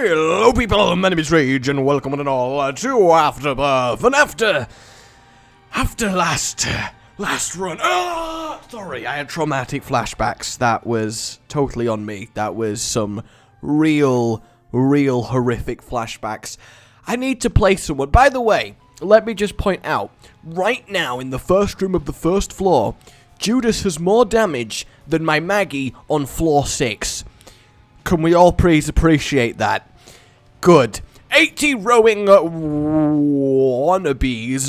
Hello people, my name is Rage and welcome one and all to Afterbirth. And after last run, sorry, I had traumatic flashbacks. That was totally on me. That was some real horrific flashbacks. I need to play someone. By the way, let me just point out, right now in the first room of the first floor, Judas has more damage than my Maggie on floor 6. Can we all please appreciate that? Good. 80 rowing wannabes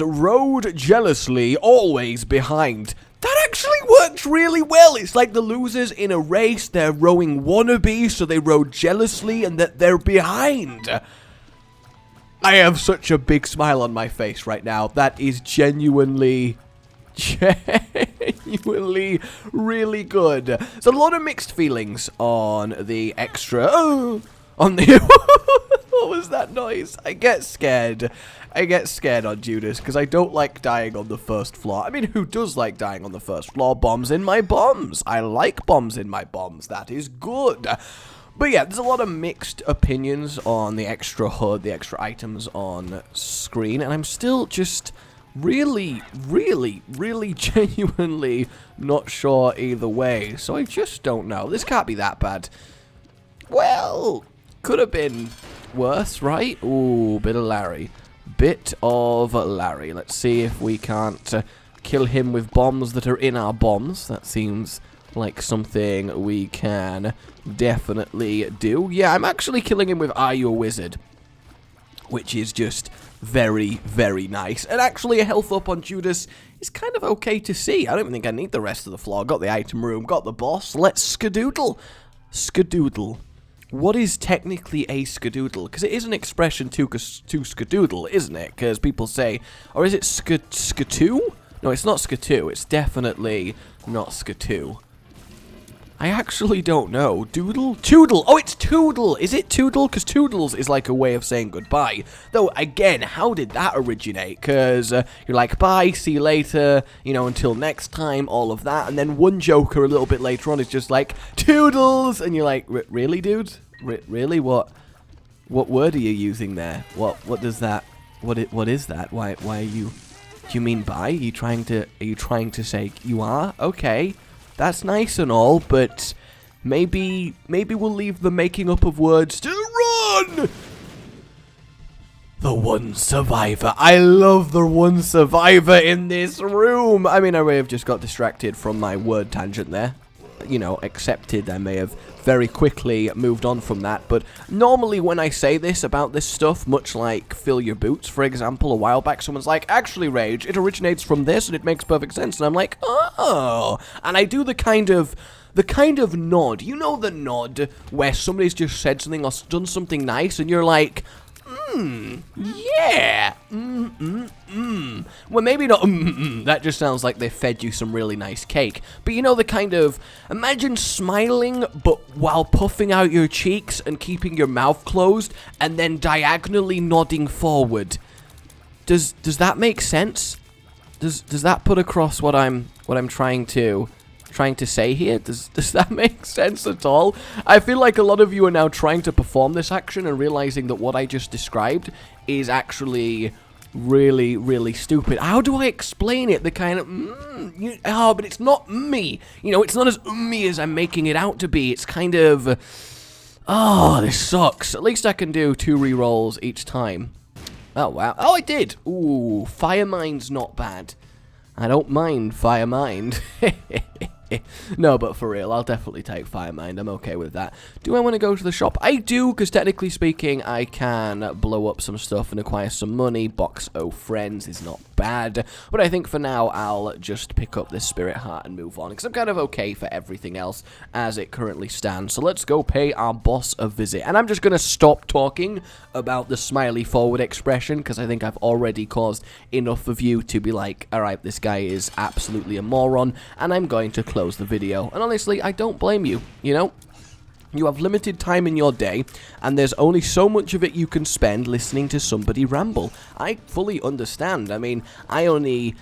rowed jealously, always behind. That actually works really well. It's like the losers in a race, they're rowing wannabes, so they row jealously and that they're behind. I have such a big smile on my face right now. That is genuinely really good. There's a lot of mixed feelings on the extra. What was that noise? I get scared on Judas because I don't like dying on the first floor. I mean, who does like dying on the first floor? Bombs in my bombs. I like bombs in my bombs. That is good. But yeah, there's a lot of mixed opinions on the extra HUD, the extra items on screen, and I'm still just really genuinely not sure either way. So I just don't know. This can't be that bad. Well, could have been worse, right? Ooh, bit of Larry. Let's see if we can't kill him with bombs that are in our bombs. That seems like something we can definitely do. Yeah, I'm actually killing him with Are You a Wizard? Which is just very nice. And actually a health up on Judas is kind of okay to see. I don't think I need the rest of the floor. Got the item room, got the boss. Let's skadoodle. Skadoodle. What is technically a skadoodle? Because it is an expression to skadoodle, isn't it? Because people say, or is it skatoo? No, it's not skatoo. It's definitely not skatoo. I actually don't know. Doodle? Toodle! Oh, it's Toodle! Is it Toodle? Because Toodles is like a way of saying goodbye. Though, again, how did that originate? Because you're like, bye, see you later, you know, until next time, all of that. And then one Joker a little bit later on is just like, Toodles! And you're like, really, dude? Really? What word are you using there? What does that... What is that? Why are you... Do you mean bye? Are you trying to say you are? Okay. That's nice and all, but maybe we'll leave the making up of words to run! The one survivor. I love the one survivor in this room. I mean, I may have just got distracted from my word tangent there. You know, accepted. I may have very quickly moved on from that, but normally when I say this about this stuff, much like Fill Your Boots, for example, a while back, someone's like, actually, Rage, it originates from this and it makes perfect sense, and I'm like, oh, and I do the kind of nod, you know, the nod where somebody's just said something or done something nice, and you're like, yeah, well, maybe not, that just sounds like they fed you some really nice cake, but you know the kind of, imagine smiling, but while puffing out your cheeks and keeping your mouth closed, and then diagonally nodding forward. Does that make sense? Does that put across what I'm trying to say here? Does that make sense at all? I feel like a lot of you are now trying to perform this action and realizing that what I just described is actually really stupid. How do I explain it? The kind of but it's not me. You know, it's not as me as I'm making it out to be. It's kind of this sucks. At least I can do 2 rerolls each time. Oh wow. Oh, I did. Ooh, Fire Mind's not bad. I don't mind Fire Mind. No, but for real, I'll definitely take Fire Mind. I'm okay with that. Do I want to go to the shop? I do, because technically speaking, I can blow up some stuff and acquire some money. Box O Friends is not bad. But I think for now, I'll just pick up this Spirit Heart and move on, because I'm kind of okay for everything else as it currently stands. So let's go pay our boss a visit. And I'm just going to stop talking about the smiley forward expression, because I think I've already caused enough of you to be like, alright, this guy is absolutely a moron, and I'm going to close the video. And honestly, I don't blame you, you know? You have limited time in your day, and there's only so much of it you can spend listening to somebody ramble. I fully understand. I mean, I only...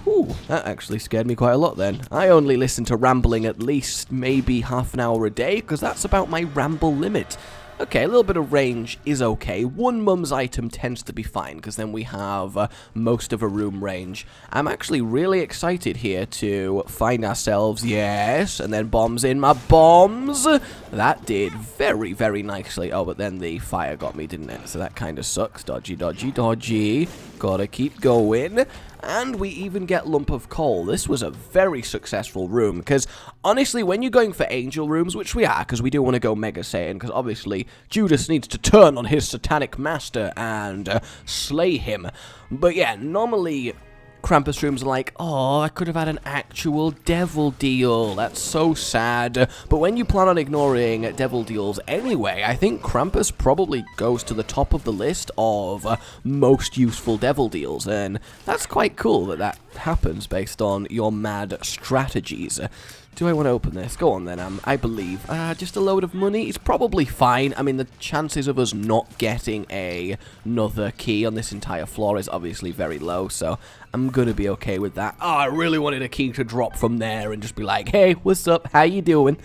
Ooh, that actually scared me quite a lot then. I only listen to rambling at least maybe half an hour a day, because that's about my ramble limit. okay, a little bit of range is okay. One mum's item tends to be fine, because then we have most of a room range. I'm actually really excited here to find ourselves, yes, and then bombs in my bombs. That did very, very nicely. Oh, but then the fire got me, didn't it? So that kind of sucks. Dodgy, dodgy, dodgy. Gotta keep going. And we even get lump of coal. This was a very successful room, because honestly, when you're going for angel rooms, which we are, because we do want to go Mega Satan, because obviously Judas needs to turn on his satanic master and slay him. But yeah, normally Krampus rooms are like, oh, I could have had an actual devil deal. That's so sad. But when you plan on ignoring devil deals anyway, I think Krampus probably goes to the top of the list of most useful devil deals. And that's quite cool that that happens based on your mad strategies. Do I want to open this? Go on then, I believe. Just a load of money? It's probably fine. I mean, the chances of us not getting another key on this entire floor is obviously very low, so I'm going to be okay with that. Oh, I really wanted a key to drop from there and just be like, hey, what's up? How you doing?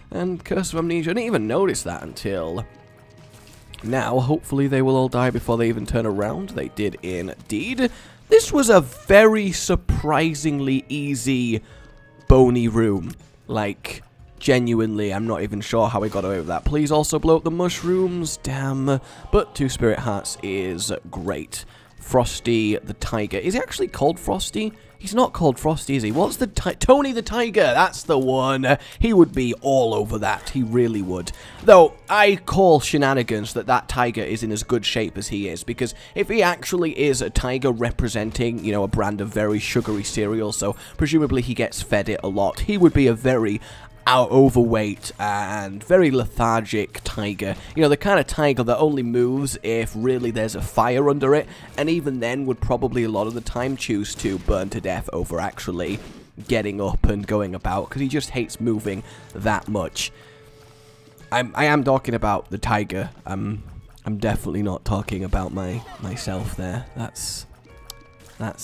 And Curse of Amnesia, I didn't even notice that until now. Hopefully they will all die before they even turn around. They did indeed. This was a very surprisingly easy bony room. Like, genuinely, I'm not even sure how we got away with that. Please also blow up the mushrooms. Damn. But 2 spirit hearts is great. Frosty the Tiger. Is he actually called Frosty? He's not called Frosty, is he? What's the Tony the Tiger? That's the one. He would be all over that. He really would. Though, I call shenanigans that that tiger is in as good shape as he is. Because if he actually is a tiger representing, you know, a brand of very sugary cereal, so presumably he gets fed it a lot, he would be a very overweight and very lethargic tiger. You know, the kind of tiger that only moves if really there's a fire under it, and even then would probably a lot of the time choose to burn to death over actually getting up and going about, because he just hates moving that much. I am talking about the tiger. I'm definitely not talking about myself there. That's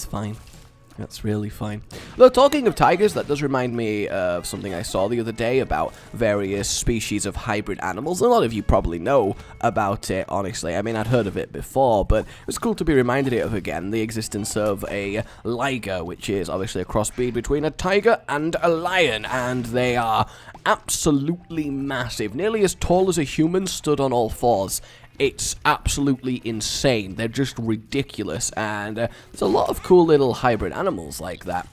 fine. That's really fine. Though, talking of tigers, that does remind me of something I saw the other day about various species of hybrid animals. A lot of you probably know about it, honestly. I mean, I'd heard of it before, but it was cool to be reminded of again, the existence of a liger, which is obviously a crossbreed between a tiger and a lion, and they are absolutely massive, nearly as tall as a human stood on all fours. It's absolutely insane. They're just ridiculous, and there's a lot of cool little hybrid animals like that.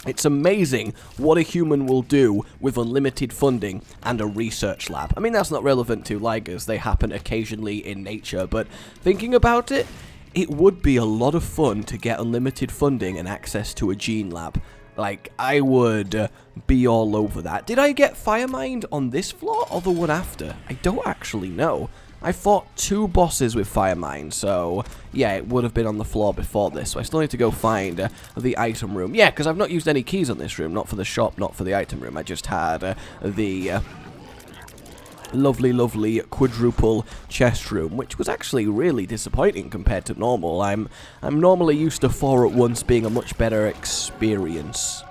It's amazing what a human will do with unlimited funding and a research lab. I mean, that's not relevant to ligers. They happen occasionally in nature, but thinking about it, it would be a lot of fun to get unlimited funding and access to a gene lab. Like, I would be all over that. Did I get Firemind on this floor or the one after? I don't actually know. I fought 2 bosses with Firemind, so yeah, it would have been on the floor before this, so I still need to go find the item room. Yeah, because I've not used any keys on this room, not for the shop, not for the item room. I just had the lovely, lovely quadruple chest room, which was actually really disappointing compared to normal. I'm normally used to 4 at once being a much better experience.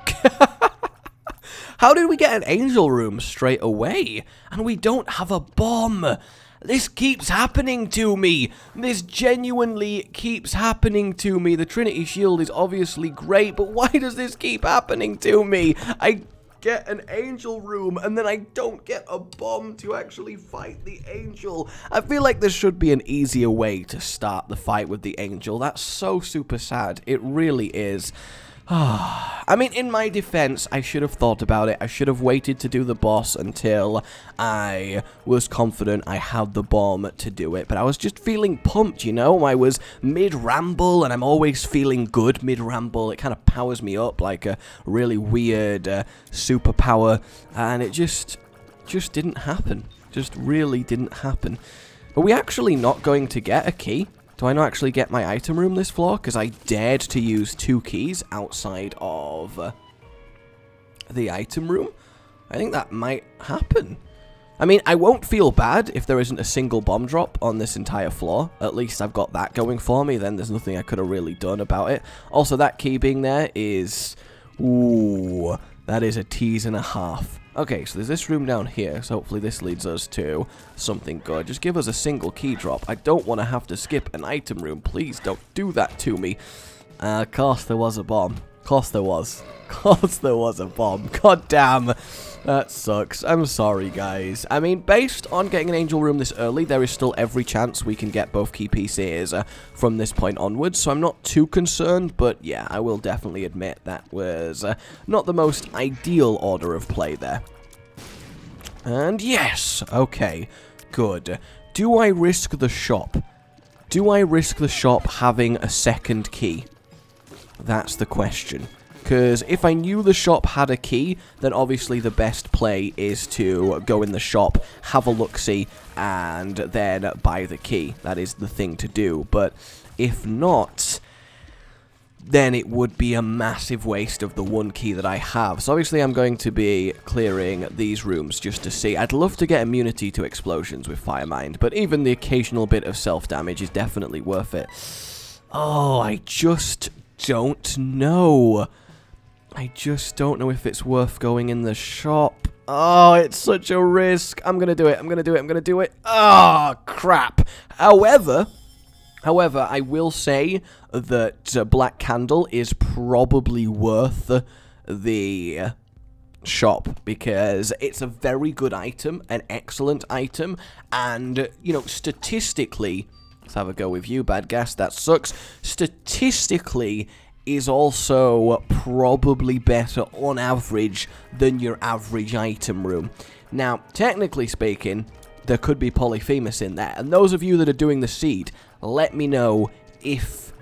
How did we get an angel room straight away? And we don't have a bomb. This keeps happening to me. This genuinely keeps happening to me. The Trinity Shield is obviously great, but why does this keep happening to me? I get an angel room, and then I don't get a bomb to actually fight the angel. I feel like there should be an easier way to start the fight with the angel. That's so super sad. It really is. I mean, in my defense, I should have thought about it. I should have waited to do the boss until I was confident I had the bomb to do it. But I was just feeling pumped, you know? I was mid-ramble, and I'm always feeling good mid-ramble. It kind of powers me up like a really weird superpower. And it just didn't happen. Just really didn't happen. Are we actually not going to get a key? Do I not actually get my item room this floor? Because I dared to use 2 keys outside of the item room. I think that might happen. I mean, I won't feel bad if there isn't a single bomb drop on this entire floor. At least I've got that going for me. Then there's nothing I could have really done about it. Also, that key being there is... Ooh, that is a tease and a half. Okay, so there's this room down here, so hopefully this leads us to something good. Just give us a single key drop. I don't want to have to skip an item room. Please don't do that to me. Of course there was a bomb. Of course there was. Of course there was a bomb. God damn. That sucks. I'm sorry, guys. I mean, based on getting an angel room this early, there is still every chance we can get both key pieces from this point onwards, so I'm not too concerned, but yeah, I will definitely admit that was not the most ideal order of play there. And yes, okay, good. Do I risk the shop? Do I risk the shop having a second key? That's the question. Because if I knew the shop had a key, then obviously the best play is to go in the shop, have a look-see, and then buy the key. That is the thing to do. But if not, then it would be a massive waste of the one key that I have. So obviously I'm going to be clearing these rooms just to see. I'd love to get immunity to explosions with Firemind, but even the occasional bit of self-damage is definitely worth it. Oh, I just don't know. I just don't know if it's worth going in the shop. Oh, it's such a risk. I'm going to do it. I'm going to do it. I'm going to do it. Oh, crap. However, I will say that Black Candle is probably worth the shop because it's a very good item, an excellent item, and, you know, statistically, let's have a go with you, bad gas, that sucks. Statistically, is also probably better on average than your average item room. Now, technically speaking, there could be Polyphemus in there, and those of you that are doing the seed, let me know if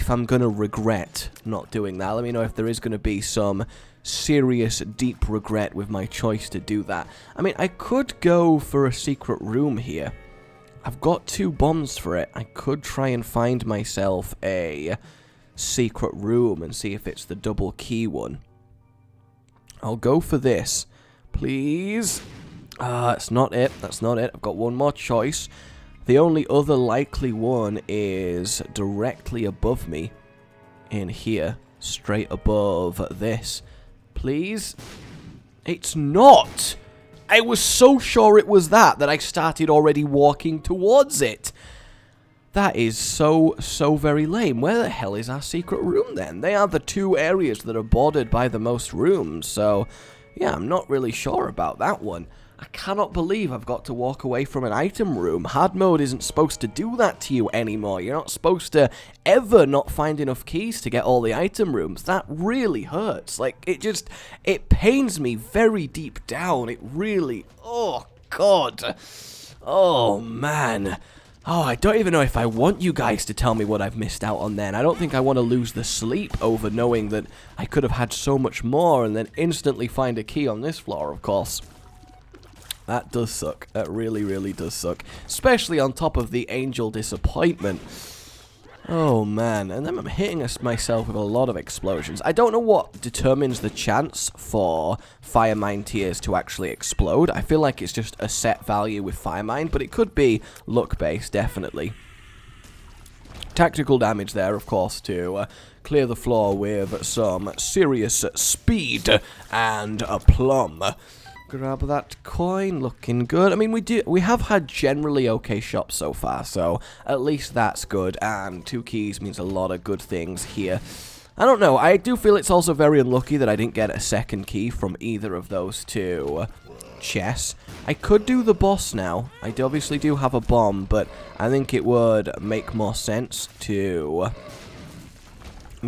I'm gonna regret not doing that. Let me know if there is gonna be some serious, deep regret with my choice to do that. I mean, I could go for a secret room here. I've got 2 bombs for it. I could try and find myself a secret room and see if it's the double key one. I'll go for this, please. That's not it. That's not it. I've got one more choice. The only other likely one is directly above me in here, straight above this. Please. It's not. I was so sure it was that I started already walking towards it. That is so very lame. Where the hell is our secret room then? They are the 2 areas that are bordered by the most rooms, so yeah, I'm not really sure about that one. I cannot believe I've got to walk away from an item room. Hard mode isn't supposed to do that to you anymore. You're not supposed to ever not find enough keys to get all the item rooms. That really hurts. Like, it pains me very deep down. It really, oh God. Oh man. Oh, I don't even know if I want you guys to tell me what I've missed out on then. I don't think I want to lose the sleep over knowing that I could have had so much more and then instantly find a key on this floor, of course. That does suck. That really, really does suck. Especially on top of the angel disappointment. Oh, man. And then I'm hitting myself with a lot of explosions. I don't know what determines the chance for Firemind tears to actually explode. I feel like it's just a set value with Firemind, but it could be luck-based, definitely. Tactical damage there, of course, to clear the floor with some serious speed and aplomb. Grab that coin, looking good. I mean, we have had generally okay shops so far, so at least that's good, and 2 keys means a lot of good things here. I don't know, I do feel it's also very unlucky that I didn't get a second key from either of those 2 chests. I could do the boss now. I obviously do have a bomb, but I think it would make more sense to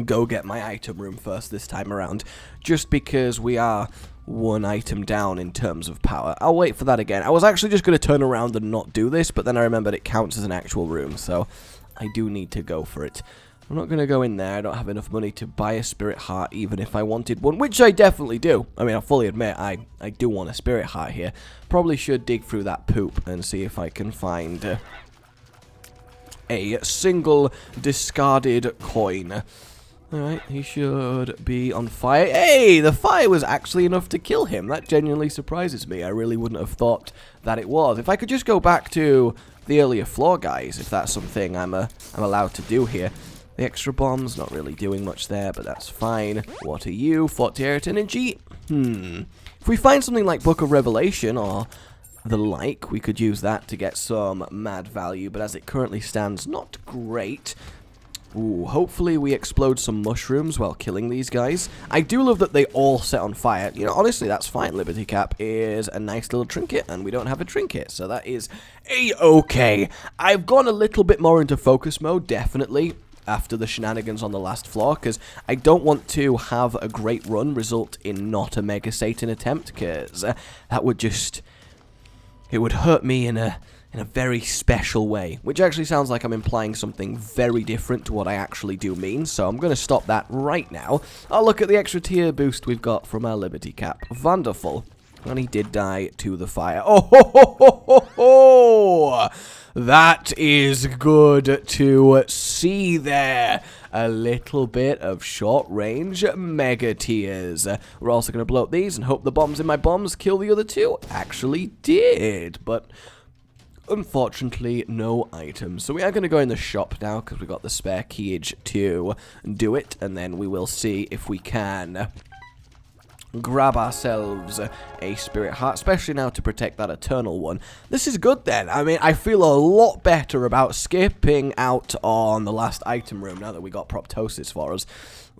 go get my item room first this time around, just because we are 1 item down in terms of power. I'll wait for that again. I was actually just going to turn around and not do this, but then I remembered it counts as an actual room, so I do need to go for it. I'm not going to go in there. I don't have enough money to buy a spirit heart, even if I wanted one, which I definitely do. I mean, I fully admit I do want a spirit heart here. Probably should dig through that poop and see if I can find a single discarded coin. Alright, he should be on fire. Hey, the fire was actually enough to kill him. That genuinely surprises me. I really wouldn't have thought that it was. If I could just go back to the earlier floor, guys, if that's something I'm allowed to do here. The extra bombs, not really doing much there, but that's fine. What are you? 40 energy. If we find something like Book of Revelation or the like, we could use that to get some mad value, but as it currently stands, not great. Ooh, hopefully we explode some mushrooms while killing these guys. I do love that they all set on fire. You know, honestly, that's fine. Liberty Cap is a nice little trinket, and we don't have a trinket, so that is a-okay. I've gone a little bit more into focus mode, definitely, after the shenanigans on the last floor, because I don't want to have a great run result in not a Mega Satan attempt, because that would just... it would hurt me in a very special way, which actually sounds like I'm implying something very different to what I actually do mean, so I'm going to stop that right now. I'll look at the extra tier boost we've got from our Liberty Cap. Wonderful. And he did die to the fire. Oh, ho, ho, ho, ho, ho. That is good to see there. A little bit of short-range mega tiers. We're also going to blow up these and hope the bombs in my bombs kill the other two. Actually did, but unfortunately no items. So we are going to go in the shop now because we've got the spare keyage to do it, and then we will see if we can grab ourselves a spirit heart, especially now to protect that eternal one. This is good then. I mean, I feel a lot better about skipping out on the last item room now that we got proptosis for us.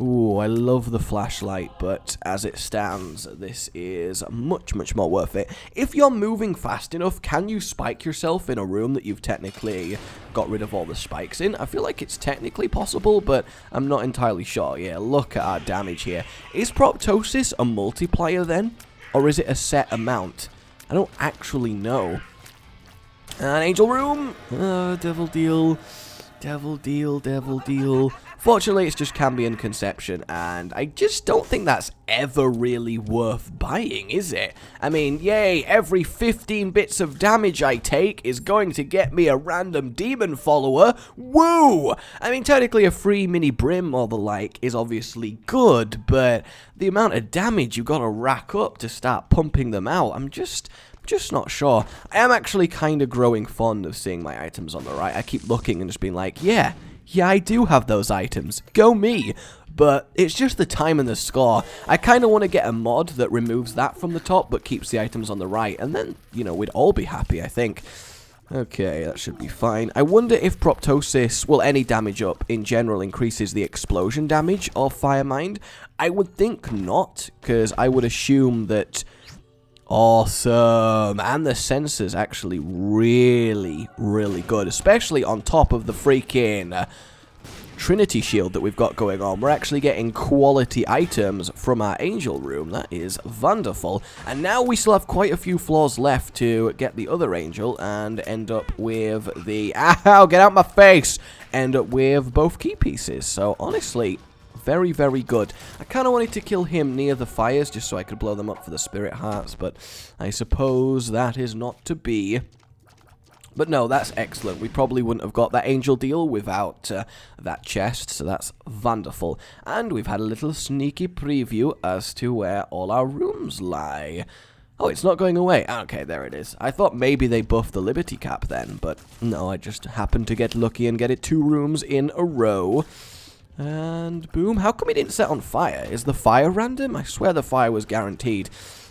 Ooh, I love the flashlight, but as it stands, this is much, much more worth it. If you're moving fast enough, can you spike yourself in a room that you've technically got rid of all the spikes in? I feel like it's technically possible, but I'm not entirely sure. Yeah, look at our damage here. Is proptosis a multiplier then? Or is it a set amount? I don't actually know. An angel room. Devil deal. Devil deal, devil deal. Fortunately, it's just Cambion Conception, and I just don't think that's ever really worth buying, is it? I mean, yay, every 15 bits of damage I take is going to get me a random demon follower. Woo! I mean, technically a free mini brim or the like is obviously good, but the amount of damage you gotta rack up to start pumping them out, I'm just not sure. I am actually kind of growing fond of seeing my items on the right. I keep looking and just being like, yeah, I do have those items. Go me. But it's just the time and the score. I kind of want to get a mod that removes that from the top but keeps the items on the right. And then, you know, we'd all be happy, I think. Okay, that should be fine. I wonder if proptosis, well, any damage up in general increases the explosion damage of Firemind. I would think not, because I would assume that... Awesome. And the sensors actually really, really good, especially on top of the freaking Trinity shield that we've got going on. We're actually getting quality items from our angel room. That is wonderful. And now we still have quite a few floors left to get the other angel and end up with the... Ow, get out my face! End up with both key pieces. So honestly... very, very good. I kind of wanted to kill him near the fires just so I could blow them up for the spirit hearts, but I suppose that is not to be. But no, that's excellent. We probably wouldn't have got that angel deal without that chest, so that's wonderful. And we've had a little sneaky preview as to where all our rooms lie. Oh, it's not going away. Okay, there it is. I thought maybe they buffed the Liberty Cap then, but no, I just happened to get lucky and get it 2 rooms in a row. And boom. How come he didn't set on fire? Is the fire random? I swear the fire was guaranteed.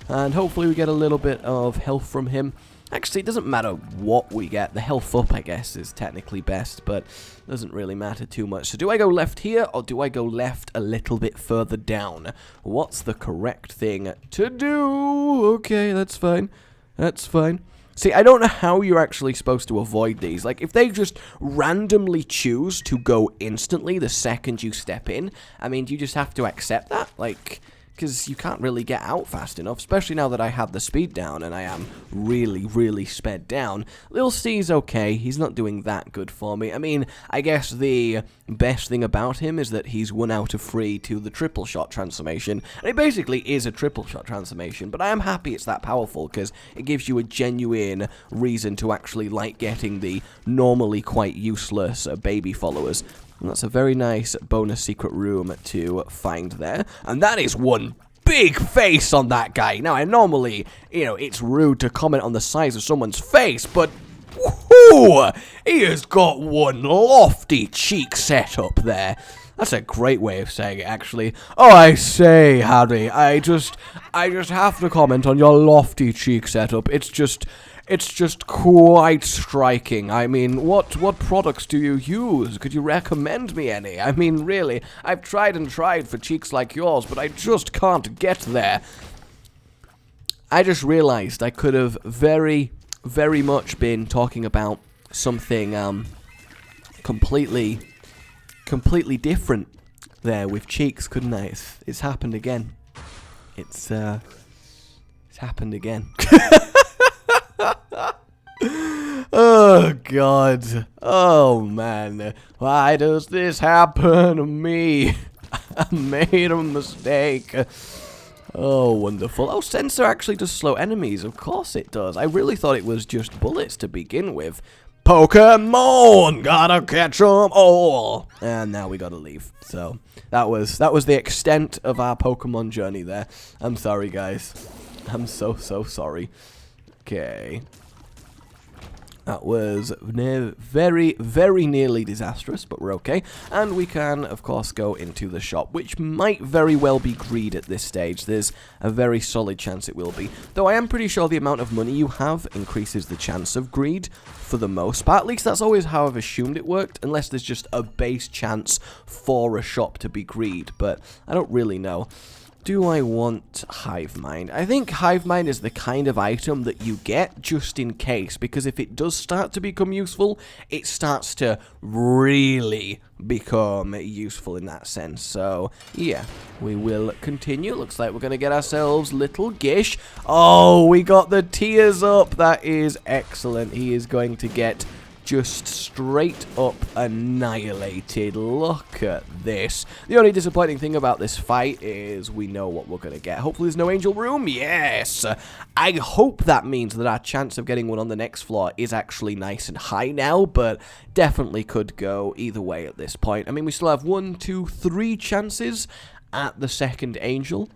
And hopefully we get a little bit of health from him. Actually, it doesn't matter what we get. The health up, I guess, is technically best, but doesn't really matter too much. So do I go left here, or do I go left a little bit further down? What's the correct thing to do? Okay, that's fine. That's fine. See, I don't know how you're actually supposed to avoid these. Like, if they just randomly choose to go instantly the second you step in, I mean, do you just have to accept that? Like, because you can't really get out fast enough, especially now that I have the speed down and I am really, really sped down. Lil C's okay. He's not doing that good for me. I mean, I guess the best thing about him is that he's 1 out of 3 to the triple shot transformation. And it basically is a triple shot transformation, but I am happy it's that powerful because it gives you a genuine reason to actually like getting the normally quite useless baby followers. And that's a very nice bonus secret room to find there. And that is one big face on that guy. Now, I normally, you know, it's rude to comment on the size of someone's face, but whoo, he has got one lofty cheek set up there. That's a great way of saying it, actually. Oh, I say, Harry, I just have to comment on your lofty cheek setup. It's just quite striking. I mean, what products do you use? Could you recommend me any? I mean, really, I've tried and tried for cheeks like yours, but I just can't get there. I just realized I could have very, very much been talking about something completely different there with cheeks, couldn't I? It's happened again. It's happened again. Oh, God. Oh, man. Why does this happen to me? I made a mistake. Oh, wonderful. Oh, sensor actually does slow enemies. Of course it does. I really thought it was just bullets to begin with. Pokemon! Gotta catch 'em all! And now we gotta leave. So, that was the extent of our Pokemon journey there. I'm sorry, guys. I'm so sorry. Okay. That was very, very nearly disastrous, but we're okay. And we can, of course, go into the shop, which might very well be greed at this stage. There's a very solid chance it will be. Though I am pretty sure the amount of money you have increases the chance of greed, for the most part. At least that's always how I've assumed it worked, unless there's just a base chance for a shop to be greed. But I don't really know. Do I want Hive Mind? I think Hive Mind is the kind of item that you get just in case, because if it does start to become useful, it starts to really become useful in that sense. So, yeah, we will continue. Looks like we're going to get ourselves Little Gish. Oh, we got the tears up. That is excellent. He is going to get just straight up annihilated. Look at this. The only disappointing thing about this fight is we know what we're going to get. Hopefully there's no angel room. Yes. I hope that means that our chance of getting one on the next floor is actually nice and high now, but definitely could go either way at this point. I mean, we still have 1, 2, 3 chances at the second angel,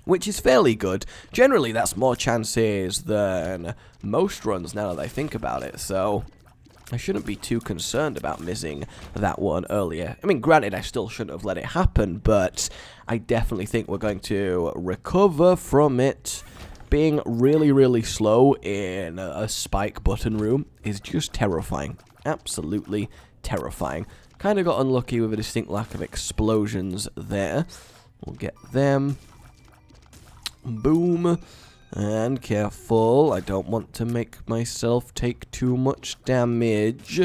which is fairly good. Generally, that's more chances than most runs now that I think about it, so I shouldn't be too concerned about missing that one earlier. I mean, granted, I still shouldn't have let it happen, but I definitely think we're going to recover from it. Being really, really slow in a spike button room is just terrifying. Absolutely terrifying. Kind of got unlucky with a distinct lack of explosions there. We'll get them. Boom. And careful, I don't want to make myself take too much damage.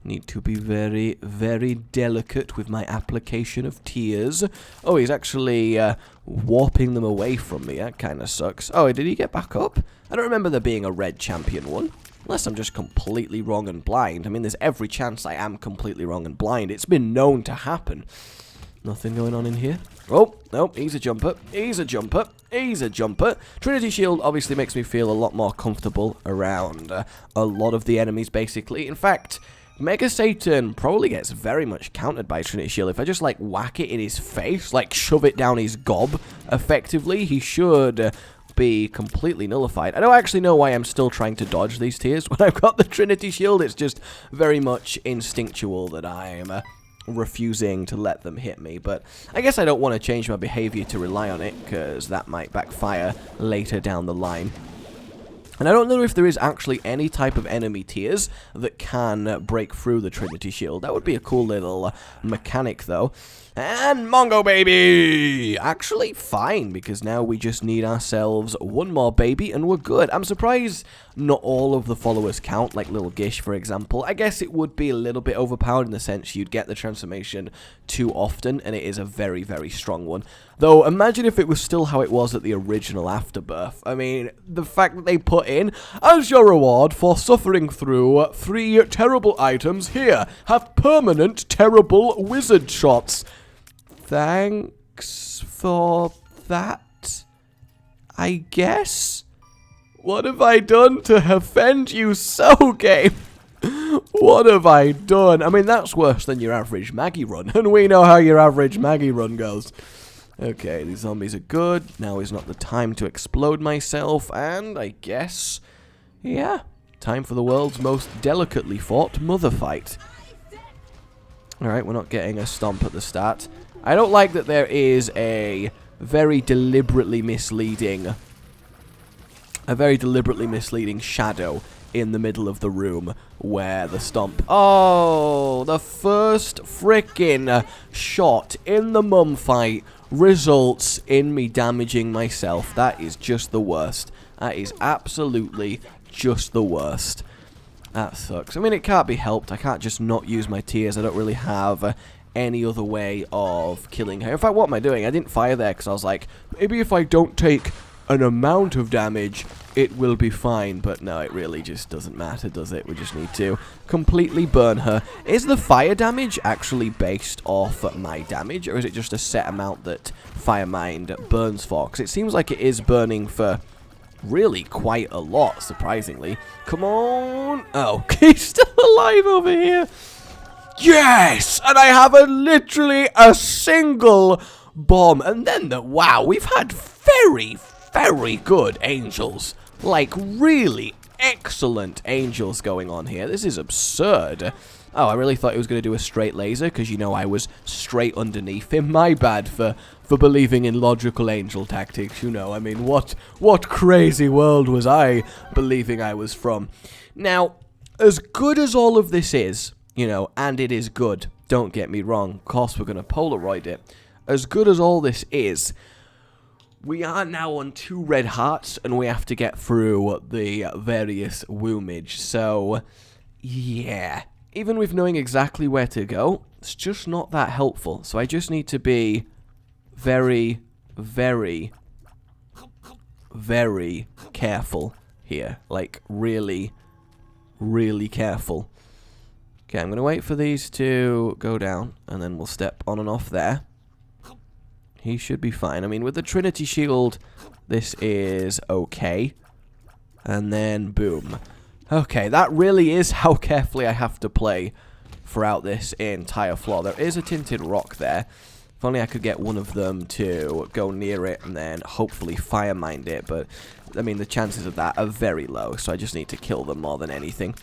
Need to be very, very delicate with my application of tears. Oh, he's actually warping them away from me. That kind of sucks. Oh, did he get back up? I don't remember there being a red champion one. Unless I'm just completely wrong and blind. I mean, there's every chance I am completely wrong and blind. It's been known to happen. Nothing going on in here. Oh, no, he's a jumper. He's a jumper. He's a jumper. Trinity Shield obviously makes me feel a lot more comfortable around a lot of the enemies, basically. In fact, Mega Satan probably gets very much countered by Trinity Shield. If I just, like, whack it in his face, like, shove it down his gob, effectively, he should be completely nullified. I don't actually know why I'm still trying to dodge these tears when I've got the Trinity Shield. It's just very much instinctual that I'm refusing to let them hit me, but I guess I don't want to change my behavior to rely on it, because that might backfire later down the line. And I don't know if there is actually any type of enemy tiers that can break through the Trinity Shield. That would be a cool little mechanic, though. And Mongo Baby! Actually, fine, because now we just need ourselves one more baby and we're good. I'm surprised not all of the followers count, like Little Gish, for example. I guess it would be a little bit overpowered in the sense you'd get the transformation too often, and it is a very, very strong one. Though, imagine if it was still how it was at the original Afterbirth. I mean, the fact that they put in, as your reward for suffering through 3 terrible items, here, have permanent terrible wizard shots. Thanks for that, I guess? What have I done to offend you so, game? What have I done? I mean, that's worse than your average Maggie run, and we know how your average Maggie run goes. Okay, these zombies are good. Now is not the time to explode myself, and I guess, yeah, time for the world's most delicately fought mother fight. Alright, we're not getting a stomp at the start. I don't like that there is a very deliberately misleading shadow in the middle of the room where the stomp... Oh, the first frickin' shot in the mum fight results in me damaging myself. That is just the worst. That is absolutely just the worst. That sucks. I mean, it can't be helped. I can't just not use my tears. I don't really have any other way of killing her. In fact, what am I doing? I didn't fire there because I was like, maybe if I don't take an amount of damage, it will be fine. But no, it really just doesn't matter, does it? We just need to completely burn her. Is the fire damage actually based off my damage, or is it just a set amount that Fire Mind burns for? Because it seems like it is burning for really quite a lot, surprisingly. Come on. Oh, he's still alive over here. Yes! And I have literally a single bomb. And then wow, we've had very, very good angels. Like, really excellent angels going on here. This is absurd. Oh, I really thought he was going to do a straight laser, because, you know, I was straight underneath him. My bad for believing in logical angel tactics, you know. I mean, what crazy world was I believing I was from? Now, as good as all of this is, you know, and it is good, don't get me wrong, of course we're going to Polaroid it. As good as all this is, we are now on 2 red hearts, and we have to get through the various wombage. So, yeah. Even with knowing exactly where to go, it's just not that helpful. So I just need to be very, very, very careful here. Like, really, really careful. Okay, I'm going to wait for these to go down, and then we'll step on and off there. He should be fine. I mean, with the Trinity Shield, this is okay. And then, boom. Okay, that really is how carefully I have to play throughout this entire floor. There is a tinted rock there. If only I could get one of them to go near it and then hopefully fire mind it. But, I mean, the chances of that are very low. So I just need to kill them more than anything.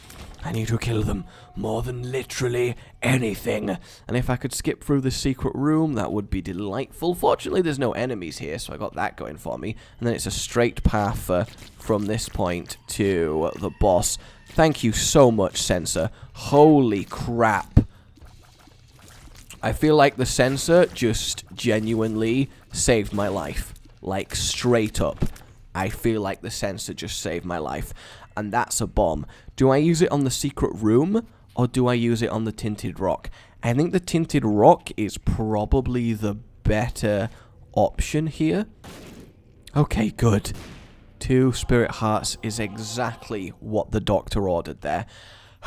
I need to kill them more than literally anything. And if I could skip through the secret room, that would be delightful. Fortunately, there's no enemies here, so I got that going for me. And then it's a straight path from this point to the boss. Thank you so much, Sensor. Holy crap. I feel like the sensor just genuinely saved my life. Like, straight up. I feel like the sensor just saved my life. And that's a bomb. Do I use it on the secret room, or do I use it on the tinted rock? I think the tinted rock is probably the better option here. Okay, good. 2 spirit hearts is exactly what the doctor ordered there.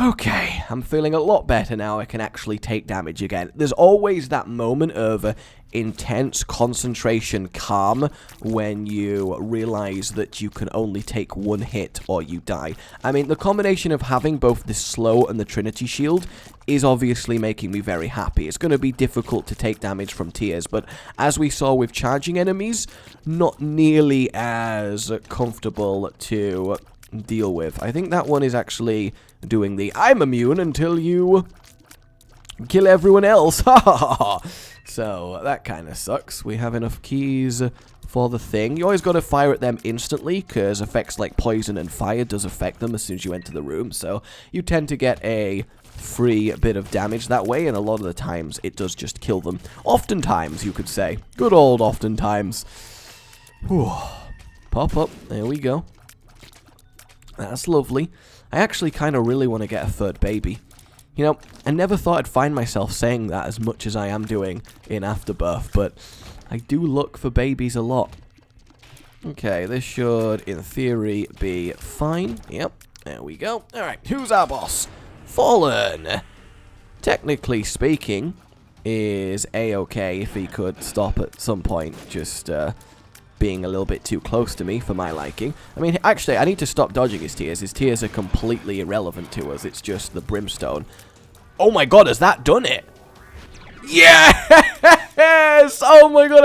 Okay, I'm feeling a lot better now. I can actually take damage again. There's always that moment of intense concentration calm when you realize that you can only take 1 hit or you die. I mean, the combination of having both the slow and the Trinity Shield is obviously making me very happy. It's going to be difficult to take damage from tears, but as we saw with charging enemies, not nearly as comfortable to deal with. I think that one is actually doing the I'm immune until you kill everyone else. So that kind of sucks. We have enough keys for the thing. You always got to fire at them instantly, because effects like poison and fire does affect them as soon as you enter the room. So you tend to get a free bit of damage that way, and a lot of the times it does just kill them. Oftentimes, you could say. Good old oftentimes. Whew. Pop up. There we go. That's lovely. I actually kind of really want to get a 3rd baby. You know, I never thought I'd find myself saying that as much as I am doing in Afterbirth, but I do look for babies a lot. Okay, this should, in theory, be fine. Yep, there we go. Alright, who's our boss? Fallen! Technically speaking, is A-okay if he could stop at some point, just, being a little bit too close to me for my liking. I mean, actually, I need to stop dodging his tears. His tears are completely irrelevant to us. It's just the brimstone. Oh my god, has that done it? Yes! Oh my god,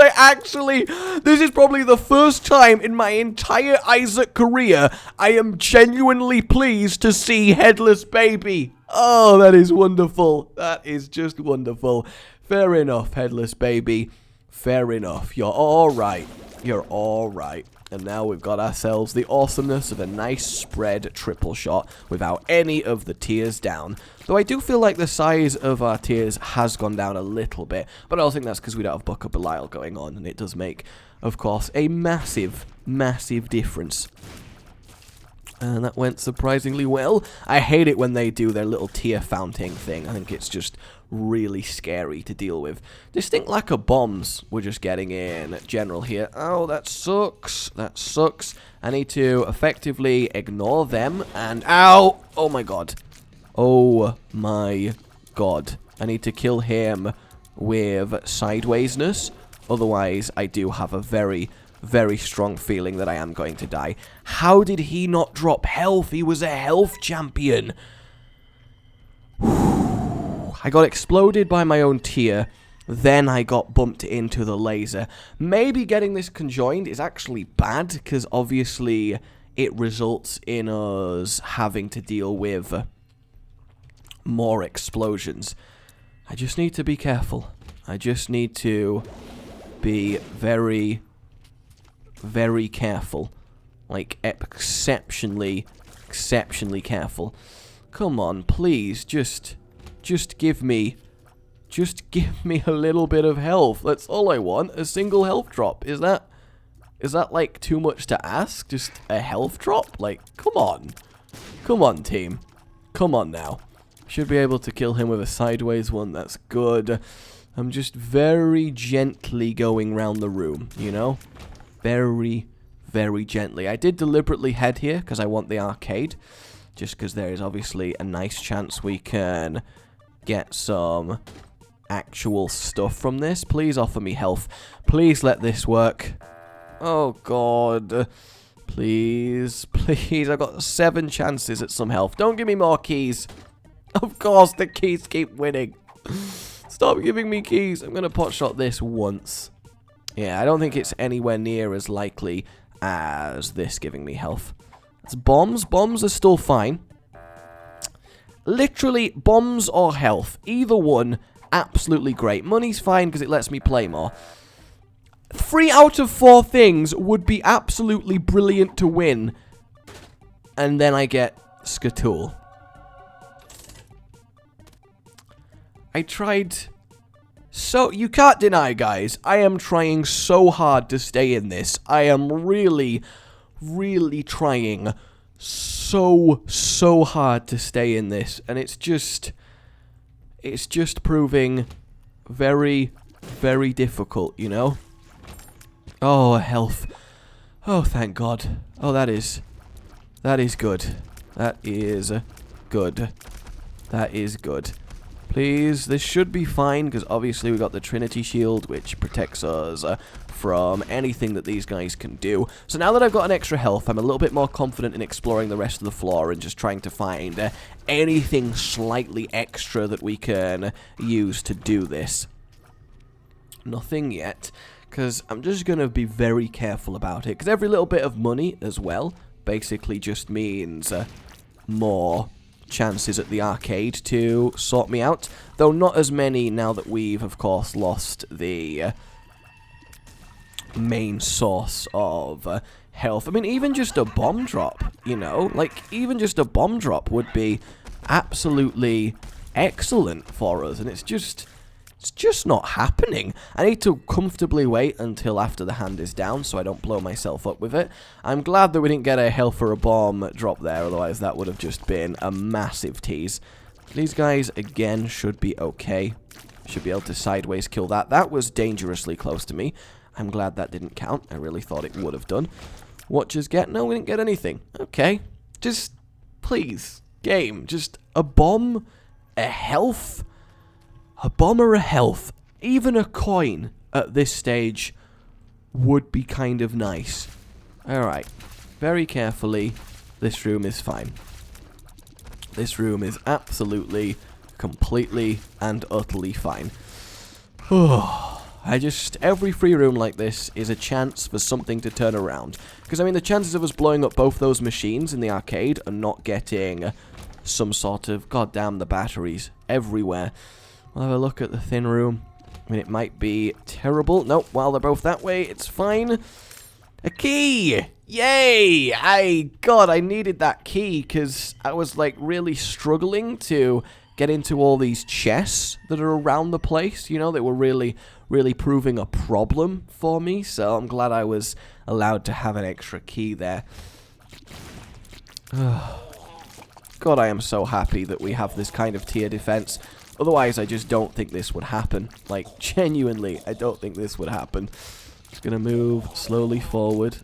this is probably the first time in my entire Isaac career I am genuinely pleased to see Headless Baby. Oh, that is wonderful. That is just wonderful. Fair enough, Headless baby. Fair enough. You're alright. You're alright. And now we've got ourselves the awesomeness of a nice spread triple shot without any of the tiers down. Though I do feel like the size of our tiers has gone down a little bit. But I don't think that's because we don't have Buck Up Belial going on. And it does make, of course, a massive, massive difference. And that went surprisingly well. I hate it when they do their little tier fountain thing. I think it's just really scary to deal with. Distinct lack of bombs we're just getting in general here. Oh, that sucks. That sucks. I need to effectively ignore them. And ow! Oh my god. Oh my god. I need to kill him with sidewaysness. Otherwise, I do have a very strong feeling that I am going to die. How did he not drop health? He was a health champion. I got exploded by my own tier. Then I got bumped into the laser. Maybe getting this conjoined is actually bad, because obviously it results in us having to deal with more explosions. I just need to be careful. I just need to be very careful. Like, exceptionally careful. Come on, please, just give me a little bit of health. That's all I want, a single health drop. Is that like too much to ask? Just a health drop? Like, come on. Come on, team. Come on now. Should be able to kill him with a sideways one, that's good. I'm just very gently going round the room, you know? Very gently. I did deliberately head here because I want the arcade. Just because there is obviously a nice chance we can get some actual stuff from this. Please offer me health. Please let this work. Oh, God. Please. I've got 7 chances at some health. Don't give me more keys. Of course, the keys keep winning. Stop giving me keys. I'm going to potshot this once. Yeah, I don't think it's anywhere near as likely as this giving me health. It's bombs. Bombs are still fine. Literally, bombs or health. Either one, absolutely great. Money's fine because it lets me play more. 3 out of 4 things would be absolutely brilliant to win. And then I get Skatool. I tried... So, you can't deny, guys, I am trying so hard to stay in this. I am really trying so hard to stay in this. And it's just proving very difficult, you know? Oh, health. Oh, thank God. Oh, that is good. That is good. That is good. Please, this should be fine, because obviously we got the Trinity Shield, which protects us from anything that these guys can do. So now that I've got an extra health, I'm a little bit more confident in exploring the rest of the floor and just trying to find anything slightly extra that we can use to do this. Nothing yet, because I'm just going to be very careful about it, because every little bit of money as well basically just means more chances at the arcade to sort me out, though not as many now that we've of course lost the main source of health. I mean, even just a bomb drop, you know, like even just a bomb drop would be absolutely excellent for us, and it's just not happening. I need to comfortably wait until after the hand is down so I don't blow myself up with it. I'm glad that we didn't get a health or a bomb drop there, otherwise that would have just been a massive tease. These guys, again, should be okay. Should be able to sideways kill that. That was dangerously close to me. I'm glad that didn't count. I really thought it would have done. Watchers get? No, we didn't get anything. Okay. Just, please, game. Just a bomb, a health... A bomb or a health, even a coin at this stage would be kind of nice. Alright, very carefully, this room is fine. This room is absolutely, completely, and utterly fine. Every free room like this is a chance for something to turn around. Because, I mean, the chances of us blowing up both those machines in the arcade and not getting some sort of... God damn, the batteries everywhere. We'll have a look at the thin room. I mean, it might be terrible. Nope, while they're both that way, it's fine. A key! Yay! God, I needed that key because I was, like, really struggling to get into all these chests that are around the place. You know, they were really proving a problem for me. So I'm glad I was allowed to have an extra key there. God, I am so happy that we have this kind of tier defense. Otherwise, I just don't think this would happen. Like, genuinely, I don't think this would happen. Just gonna move slowly forward.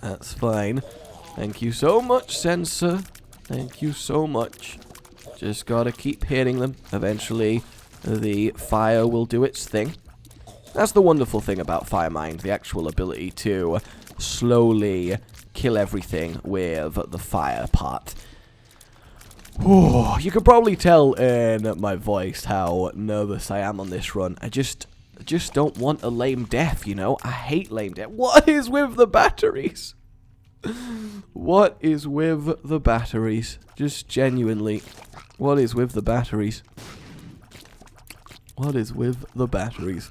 That's fine. Thank you so much, sensor. Thank you so much. Just gotta keep hitting them. Eventually, the fire will do its thing. That's the wonderful thing about Fire Mind, the actual ability to slowly kill everything with the fire part. Oh, you can probably tell in my voice how nervous I am on this run. I just don't want a lame death, you know? I hate lame death. What is with the batteries? What is with the batteries? Just genuinely, what is with the batteries? What is with the batteries?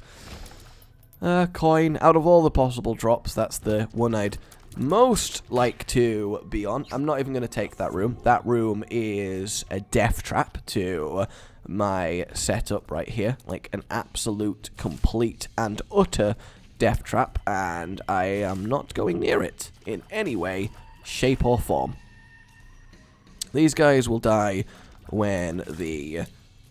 Coin. Out of all the possible drops, that's the one I'd most like to be on. I'm not even going to take that room. That room is a death trap to my setup right here. Like an absolute, complete, and utter death trap. And I am not going near it in any way, shape, or form. These guys will die when the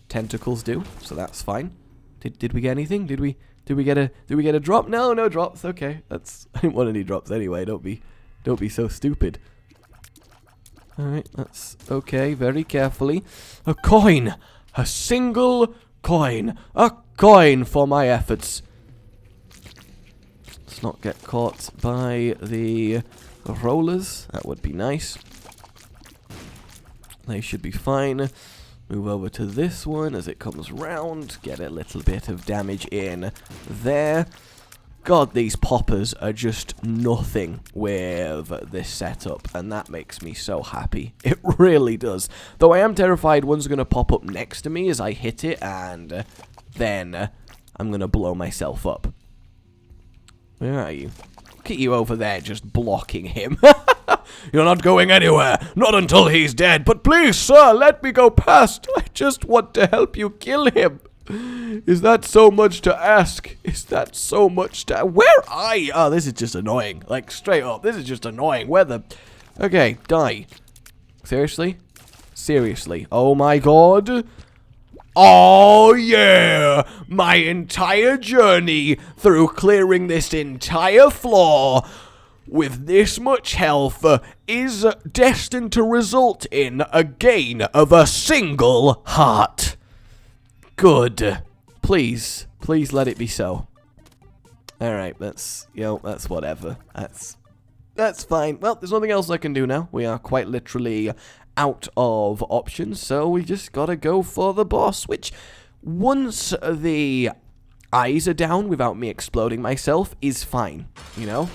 tentacles do, so that's fine. Did we get anything? Did we get a drop? No drops. Okay, I didn't want any drops anyway. Don't be so stupid. All right, that's okay. Very carefully. A coin, a single coin, a coin for my efforts. Let's not get caught by the rollers. That would be nice. They should be fine. Move over to this one as it comes round. Get a little bit of damage in there. God, these poppers are just nothing with this setup, and that makes me so happy. It really does. Though I am terrified one's going to pop up next to me as I hit it, and then I'm going to blow myself up. Where are you? Look at you over there just blocking him. You're not going anywhere. Not until he's dead. But please, sir, let me go past. I just want to help you kill him. Is that so much to ask? Is that so much to... Where are you? Oh, this is just annoying. Like, straight up. This is just annoying. Where the... Okay, die. Seriously? Seriously. Oh, my God. Oh, yeah. My entire journey through clearing this entire floor with this much health is destined to result in a gain of a single heart. Good. Please let it be so. Alright, that's whatever. That's fine. Well, there's nothing else I can do now. We are quite literally out of options, so we just gotta go for the boss, which, once the eyes are down without me exploding myself, is fine, you know?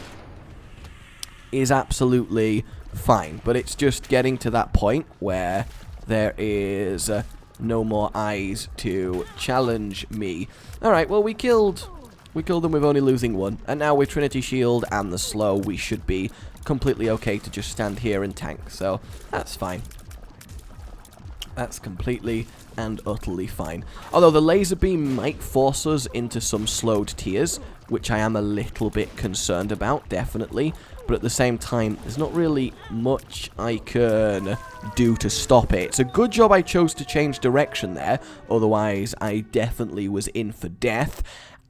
Is absolutely fine, but it's just getting to that point where there is no more eyes to challenge me. Alright, well, we killed them with only losing one, and now with Trinity Shield and the slow, we should be completely okay to just stand here and tank, so that's fine. That's completely and utterly fine. Although the laser beam might force us into some slowed tiers, which I am a little bit concerned about, definitely. But at the same time, there's not really much I can do to stop it. It's a good job I chose to change direction there, otherwise I definitely was in for death.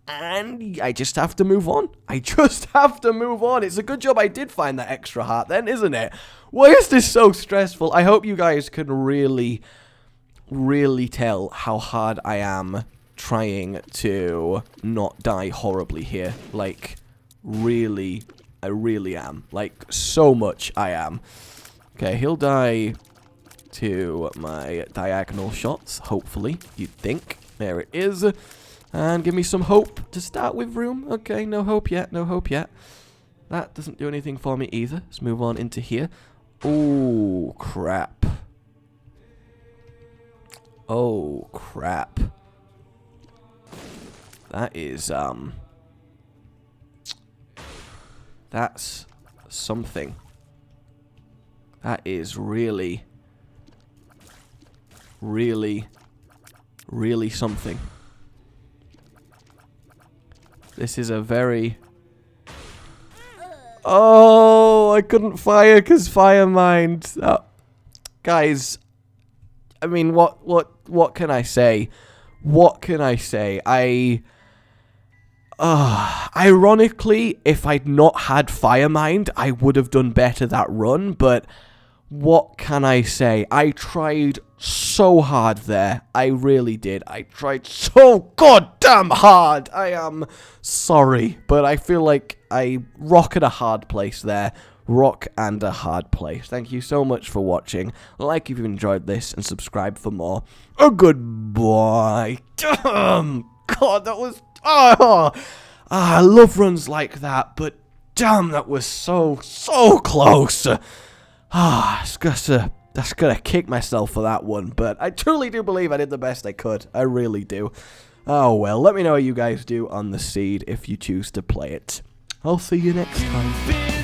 And I just have to move on. It's a good job I did find that extra heart then, isn't it? Why is this so stressful? I hope you guys can really tell how hard I am trying to not die horribly here. Like, really, I really am. Like, so much I am. Okay, he'll die to my diagonal shots, hopefully, you'd think. There it is. And give me some hope to start with, room. Okay, no hope yet, no hope yet. That doesn't do anything for me either. Let's move on into here. Oh, crap. Oh, crap. That is, that's something. That is really, really, really something. This is a very... Oh, I couldn't fire because fire mind. Guys, I mean, what can I say? What can I say? Ironically, if I'd not had fire mind, I would have done better that run, but what can I say? I tried so hard there. I really did. I tried so goddamn hard. I am sorry, but I feel like I rock at a hard place there. Rock and a hard place. Thank you so much for watching. Like if you enjoyed this and subscribe for more. Oh, goodbye. Damn. God, that was... I love runs like that, but damn, that was so close. That's gonna kick myself for that one, but I truly do believe I did the best I could. I really do. Oh well, let me know how you guys do on the seed if you choose to play it. I'll see you next time.